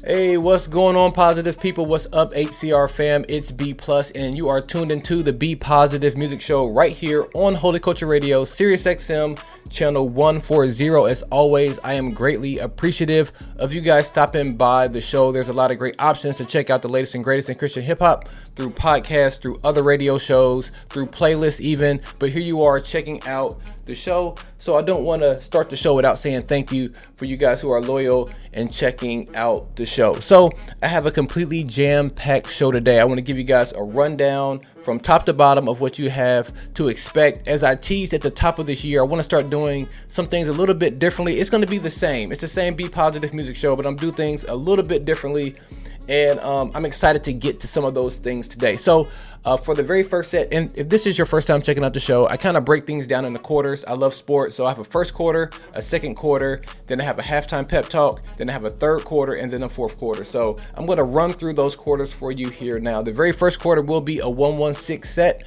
Hey, what's going on, positive people? What's up, HCR fam? It's B Plus, and you are tuned into the Be Positive Music Show right here on Holy Culture Radio, SiriusXM, channel 140. As always, I am greatly appreciative of you guys stopping by the show. There's a lot of great options to check out the latest and greatest in Christian hip hop through podcasts, through other radio shows, through playlists even. But here you are checking out the show, so I don't want to start the show without saying thank you for you guys who are loyal and checking out the show. So I have a completely jam-packed show today. I want to give you guys a rundown from top to bottom of what you have to expect. As I teased at the top of this year, I want to start doing some things a little bit differently. It's going to be the same. It's the same Be Positive Music Show, but I'm doing things a little bit differently, and I'm excited to get to some of those things today. So for the very first set, and if this is your first time checking out the show, I kind of break things down into quarters. I love sports, so I have a first quarter, a second quarter, then I have a halftime pep talk, then I have a third quarter, and then a fourth quarter. So I'm going to run through those quarters for you here now. The very first quarter will be a 116 set.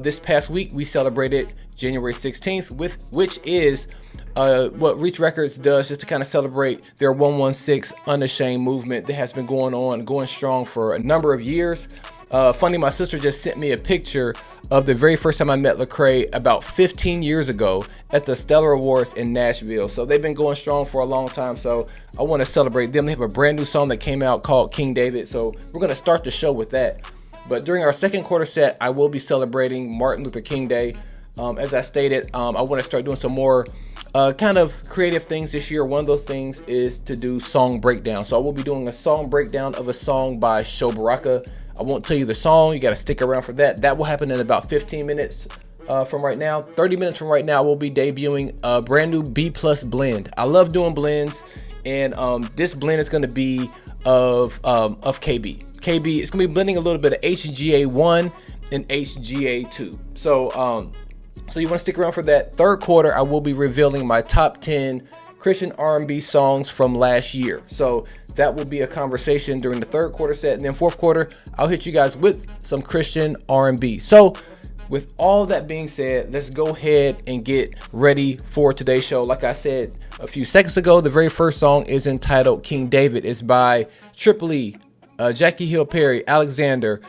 This past week, we celebrated January 16th, which is what Reach Records does just to kind of celebrate their 116 Unashamed movement that has been going strong for a number of years. Funny, my sister just sent me a picture of the very first time I met Lecrae about 15 years ago at the Stellar Awards in Nashville. So they've been going strong for a long time, so I want to celebrate them. They have a brand new song that came out called King David, so we're going to start the show with that. But during our second quarter set, I will be celebrating Martin Luther King Day. As I stated, I want to start doing some more kind of creative things this year. One of those things is to do song breakdown. So I will be doing a song breakdown of a song by Sho Baraka. I won't tell you the song. You got to stick around for that. That will happen in about 15 minutes from right now. 30 minutes from right now, we'll be debuting a brand new B Plus blend. I love doing blends, and this blend is going to be of KB. KB, it's going to be blending a little bit of HGA1 and HGA2. So you want to stick around for that. Third quarter, I will be revealing my top 10 Christian R&B songs from last year. So that will be a conversation during the third quarter set. And then fourth quarter, I'll hit you guys with some Christian R&B. So with all that being said, let's go ahead and get ready for today's show. Like I said a few seconds ago, the very first song is entitled King David. It's by Triple, Jackie Hill Perry, Alexander,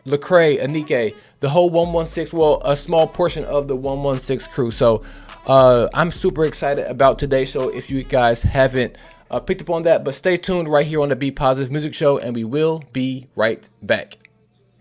Lecrae, Anike, the whole 116, well, a small portion of the 116 crew. So I'm super excited about today's show if you guys haven't picked up on that. But stay tuned right here on the Be Positive Music Show, and we will be right back.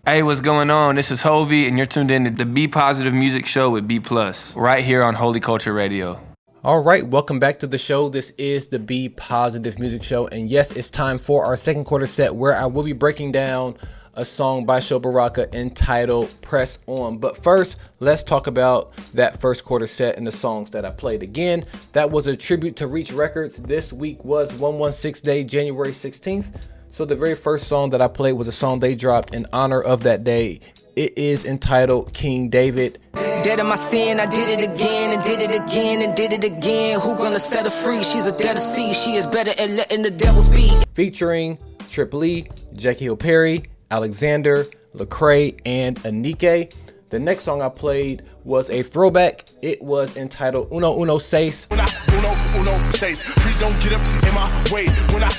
Hey, what's going on? This is Hovey, and you're tuned in to the Be Positive Music Show with B Plus, right here on Holy Culture Radio. All right, welcome back to the show. This is the Be Positive Music Show, and yes, it's time for our second quarter set where I will be breaking down a song by Sho Baraka entitled Press On. But first, let's talk about that first quarter set and the songs that I played. Again, that was a tribute to Reach Records. This week was 116 Day, January 16th. So the very first song that I played was a song they dropped in honor of that day. It is entitled King David. Dead in my sin, I did it again and did it again and did it again. Who gonna set her free? She's a dead to see. She is better at letting the devil speak. Featuring Triple, Jackie Hill Perry, Alexander, Lecrae, and Anike. The next song I played was a throwback. It was entitled Uno Uno Seis. When I uno seis, please don't get up in my way. When I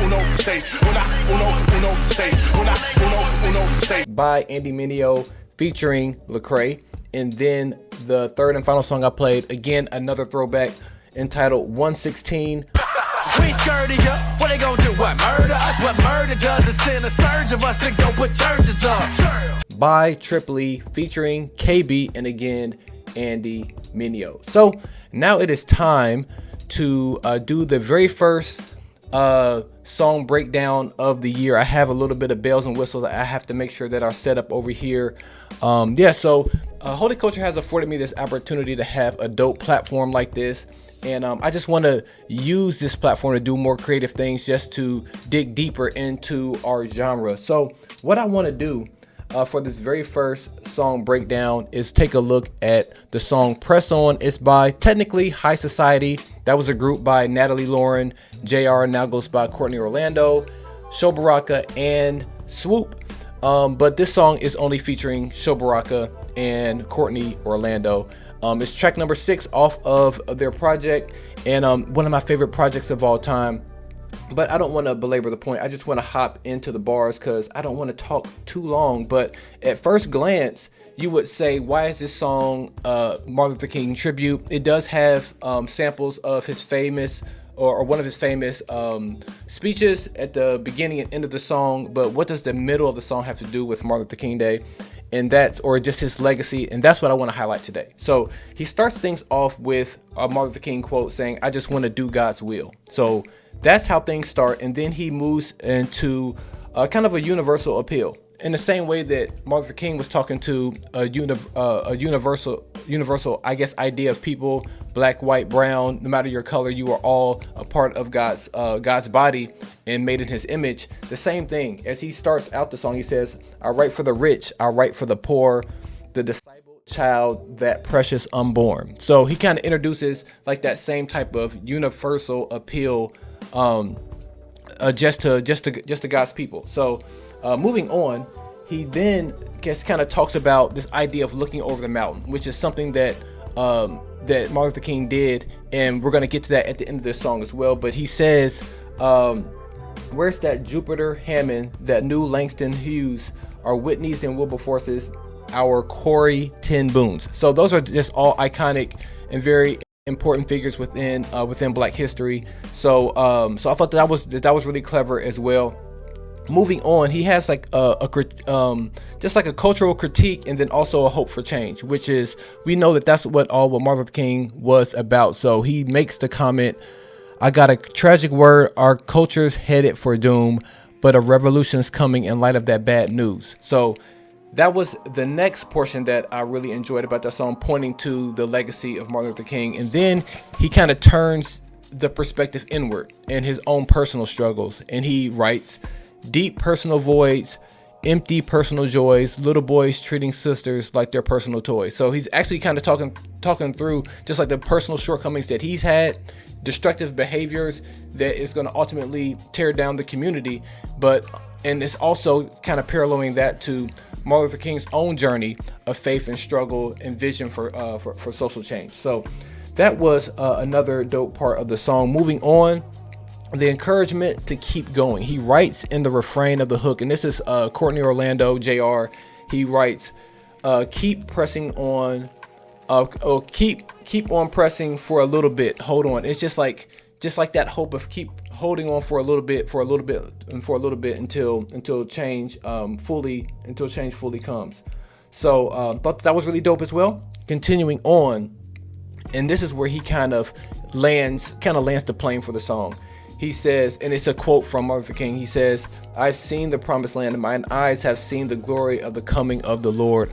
uno seis, when I uno seis, when I uno seis. By Andy Mineo featuring Lecrae. And then the third and final song I played, again, another throwback entitled 116. We scared of ya. What they gonna do? What, murder us? What murder does is send a surge of us to go put churches up. By Triple featuring KB and again Andy Mineo. So now it is time to do the very first song breakdown of the year. I have a little bit of bells and whistles I have to make sure that are set up over here. So Holy Culture has afforded me this opportunity to have a dope platform like this. And I just want to use this platform to do more creative things, just to dig deeper into our genre. So what I want to do for this very first song breakdown is take a look at the song Press On. It's by technically High Society. That was a group by Natalie Lauren, JR, now goes by Courtney Orlando, Sho Baraka, and Swoop. But this song is only featuring Sho Baraka and Courtney Orlando. It's track number 6 off of their project, and one of my favorite projects of all time. But I don't want to belabor the point. I just want to hop into the bars because I don't want to talk too long. But at first glance, you would say, why is this song Martin Luther King tribute? It does have samples of his famous or one of his famous speeches at the beginning and end of the song. But what does the middle of the song have to do with Martin Luther King Day? And that's, or just his legacy. And that's what I want to highlight today. So he starts things off with a Martin Luther King quote saying, "I just want to do God's will." So that's how things start. And then he moves into kind of a universal appeal. In the same way that Martin Luther King was talking to a universal, I guess, idea of people, black, white, brown, no matter your color, you are all a part of God's body and made in his image. The same thing, as he starts out the song, he says, "I write for the rich, I write for the poor, the disabled child, that precious unborn." So he kind of introduces like that same type of universal appeal just to God's people. So moving on, he then kind of talks about this idea of looking over the mountain, which is something that Martin Luther King did, and we're going to get to that at the end of this song as well. But he says, "Where's that Jupiter Hammond, that new Langston Hughes, our Whitneys and Wilberforces, our Corey Ten Boons?" So those are just all iconic and very important figures within Black history. So I thought that was really clever as well. Moving on, he has like just like a cultural critique and then also a hope for change, which is, we know that's what Martin Luther King was about. So he makes the comment, "I got a tragic word, our culture's headed for doom, but a revolution's coming in light of that bad news." So that was the next portion that I really enjoyed about that song, pointing to the legacy of Martin Luther King. And then he kind of turns the perspective inward and his own personal struggles. And he writes, "Deep personal voids, empty personal joys, little boys treating sisters like their personal toys." So he's actually kind of talking through just like the personal shortcomings that he's had, destructive behaviors that is going to ultimately tear down the community. And it's also kind of paralleling that to Martin Luther King's own journey of faith and struggle and vision for social change. So that was another dope part of the song. Moving on, the encouragement to keep going. He writes in the refrain of the hook, and this is Courtney Orlando, JR. He writes, "Keep pressing on, keep on pressing for a little bit. Hold on." It's just like that hope of keep holding on for a little bit until change fully comes. So thought that was really dope as well. Continuing on, and this is where he kind of lands the plane for the song. He says, and it's a quote from Martin Luther King, he says, "I've seen the promised land, and mine eyes have seen the glory of the coming of the Lord."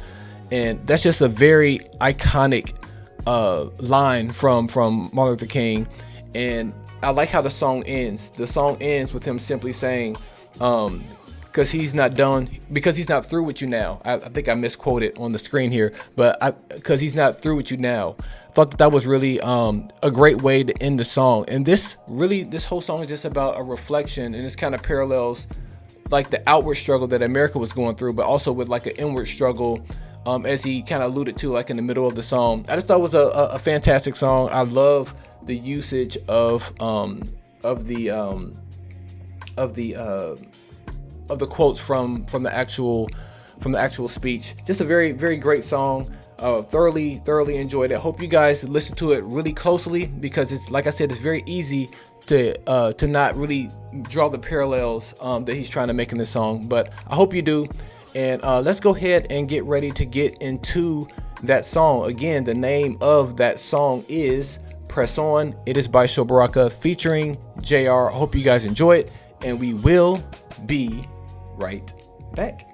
And that's just a very iconic line from Martin Luther King. And I like how the song ends. The song ends with him simply saying, because he's not through with you now. I think I misquoted on the screen here, but because he's not through with you now. I thought that was really a great way to end the song. And this whole song is just about a reflection, and this kind of parallels like the outward struggle that America was going through, but also with like an inward struggle, as he kind of alluded to like in the middle of the song. I just thought it was a fantastic song. I love the usage of the quotes from the actual speech. Just a very, very great song. Thoroughly enjoyed it. Hope you guys listen to it really closely, because it's, like I said, it's very easy to not really draw the parallels that he's trying to make in this song. But I hope you do. And let's go ahead and get ready to get into that song. Again, the name of that song is Press On. It is by Sho Baraka featuring JR. I hope you guys enjoy it, and we will be right back.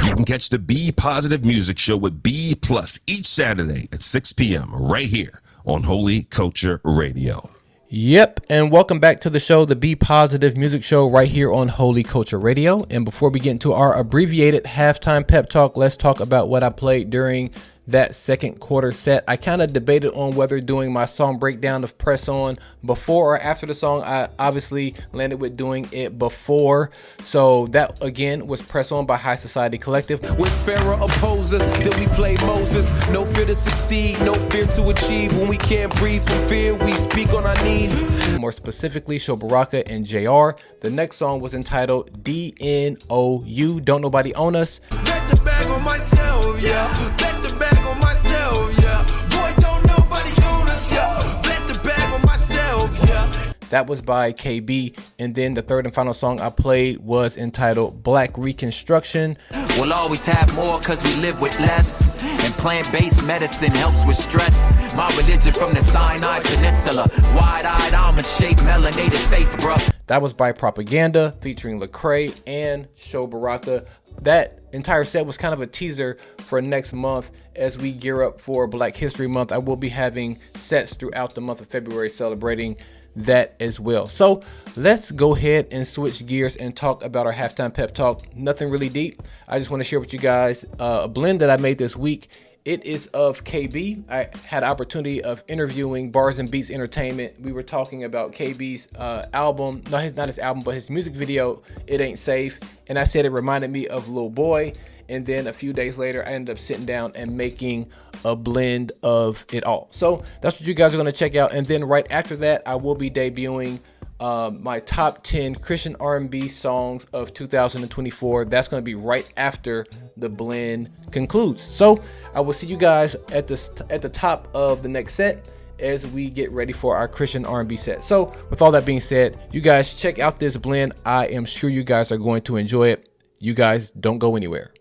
You can catch the Be Positive Music Show with B Plus each Saturday at 6 p.m. right here on Holy Culture Radio. Yep, and welcome back to the show, the Be Positive Music Show, right here on Holy Culture Radio. And before we get into our abbreviated halftime pep talk, let's talk about what I played during that second quarter set. I kind of debated on whether doing my song breakdown of Press On before or after the song. I obviously landed with doing it before. So that again was Press On by High Society Collective. When Pharaoh opposes, then we play Moses. No fear to succeed, no fear to achieve. When we can't breathe from fear, we speak on our knees. More specifically, Sho Baraka and JR. The next song was entitled DNOU, Don't Nobody Own Us. Bet the bag on myself, yeah. Bet the bag on myself, yeah. Boy, don't nobody own us, yeah. Bet the bag on myself, yeah. That was by KB. And then the third and final song I played was entitled Black Reconstruction. We'll always have more cause we live with less. And plant-based medicine helps with stress. My religion from the Sinai Peninsula. Wide-eyed, almond-shaped, melanated face, bro. That was by Propaganda featuring Lecrae and Sho Baraka. That entire set was kind of a teaser for next month as we gear up for Black History Month. I will be having sets throughout the month of February celebrating that as well. So let's go ahead and switch gears and talk about our halftime pep talk. Nothing really deep. I just want to share with you guys a blend that I made this week. It is of KB. I had an opportunity of interviewing Bars and Beats Entertainment. We were talking about KB's album, not his album, but his music video, It Ain't Safe. And I said it reminded me of Lil Boy. And then a few days later, I ended up sitting down and making a blend of it all. So that's what you guys are going to check out. And then right after that, I will be debuting my top 10 Christian R&B songs of 2024. That's going to be right after the blend concludes. So I will see you guys at the top of the next set as we get ready for our Christian R&B set. So with all that being said, you guys check out this blend. I am sure you guys are going to enjoy it. You guys don't go anywhere.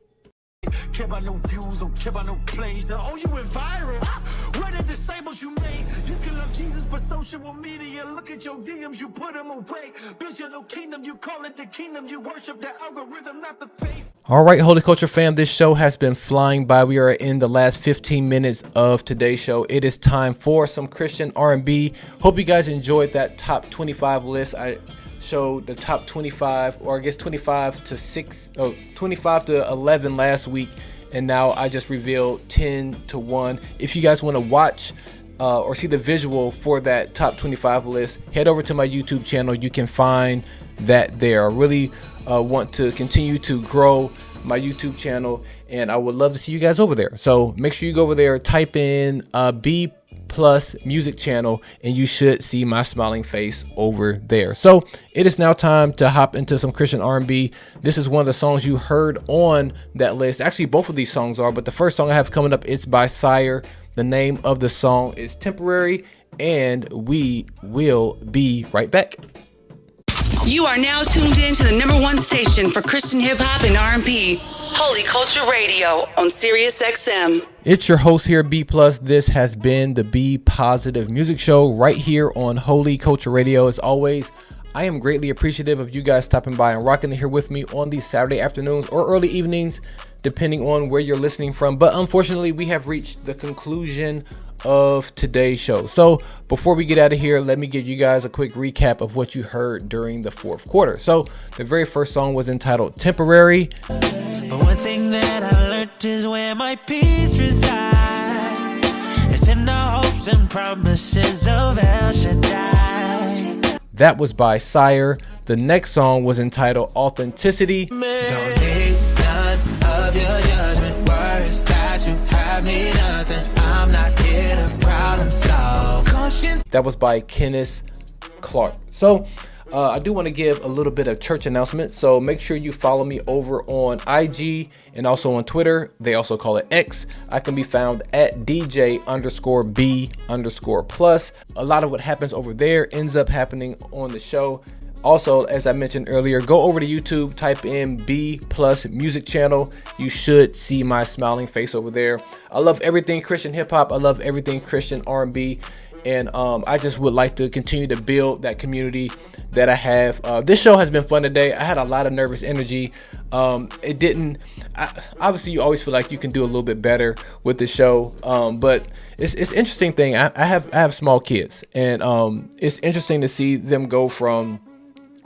Care about no views, don't care about no plays. Oh, you went viral. Where the disciples you made? You can love Jesus for social media. Look at your DMs, you put them away. Build your little kingdom, you call it the kingdom. You worship the algorithm, not the faith. All right, Holy Culture fam, this show has been flying by. We are in the last 15 minutes of today's show. It is time for some Christian R&B. Hope you guys enjoyed that top 25 list. I showed the top 25, or I guess 25 to 11 last week, and now I just revealed 10 to 1. If you guys want to watch or see the visual for that top 25 list, head over to my YouTube channel. You can find that there. I really want to continue to grow my YouTube channel, and I would love to see you guys over there. So make sure you go over there, type in B+ music channel, and you should see my smiling face over there. So it is now time to hop into some Christian R&B. This is one of the songs you heard on that list. Actually, both of these songs are, but the first song I have coming up, it's by Sire. The name of the song is Temporary, and we will be right back. You are now tuned in to the #1 station for Christian hip hop and R&B, Holy Culture Radio on SiriusXM. It's your host here, B+. This has been the Be Positive Music Show right here on Holy Culture Radio. As always, I am greatly appreciative of you guys stopping by and rocking it here with me on these Saturday afternoons or early evenings, depending on where you're listening from. But unfortunately, we have reached the conclusion of today's show. So before we get out of here, let me give you guys a quick recap of what you heard during the fourth quarter. So the very first song was entitled Temporary. One thing that I learned is where my peace resides. It's in the hopes and promises of El Shaddai. That was by Sire. The next song was entitled Authenticity. Don't need none of your judgment words that you have me nothing. I'm not here to problem solve. That was by Kenneth Clark. So I do want to give a little bit of church announcement. So make sure you follow me over on IG and also on Twitter. They also call it X. I can be found at DJ_B_plus. A lot of what happens over there ends up happening on the show. Also, as I mentioned earlier, go over to YouTube, type in B+ music channel. You should see my smiling face over there. I love everything Christian hip hop. I love everything Christian R&B. And I just would like to continue to build that community that I have. This show has been fun today. I had a lot of nervous energy. Obviously, you always feel like you can do a little bit better with the show. But it's an interesting thing. I have small kids, and it's interesting to see them go from,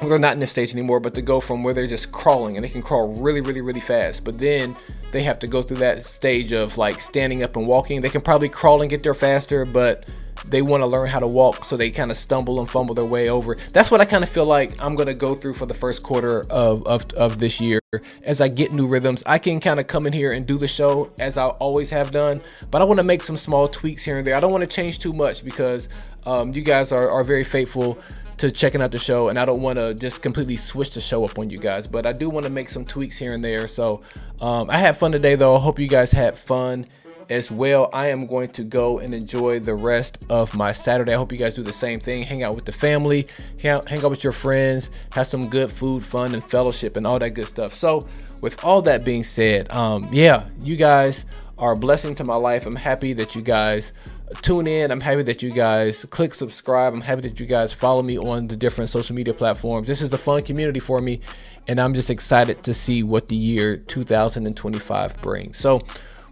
well, they're not in this stage anymore, but to go from where they're just crawling, and they can crawl really, really, really fast, but then they have to go through that stage of like standing up and walking. They can probably crawl and get there faster, but they want to learn how to walk, so they kind of stumble and fumble their way over. That's what I kind of feel like I'm going to go through for the first quarter of this year. As I get new rhythms, I can kind of come in here and do the show as I always have done, but I want to make some small tweaks here and there. I don't want to change too much because you guys are very faithful to checking out the show, and I don't want to just completely switch the show up on you guys, but I do want to make some tweaks here and there. So I had fun today, though. I hope you guys had fun as well. I am going to go and enjoy the rest of my Saturday. I hope you guys do the same thing. Hang out with the family, hang out with your friends, have some good food, fun, and fellowship, and all that good stuff. So with all that being said, yeah, you guys are a blessing to my life. I'm happy that you guys tune in. I'm happy that you guys click subscribe. I'm happy that you guys follow me on the different social media platforms. This is a fun community for me, and I'm just excited to see what the year 2025 brings. So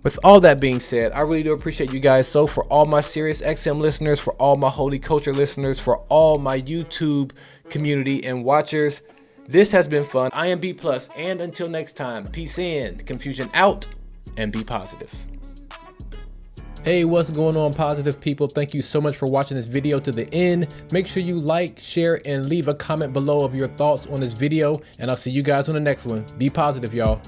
with all that being said, I really do appreciate you guys. So for all my SiriusXM listeners, for all my Holy Culture listeners, for all my YouTube community and watchers, this has been fun. I am B+, and until next time, peace in, confusion out, and be positive. Hey, what's going on, positive people? Thank you so much for watching this video to the end. Make sure you like, share, and leave a comment below of your thoughts on this video, and I'll see you guys on the next one. Be positive, y'all.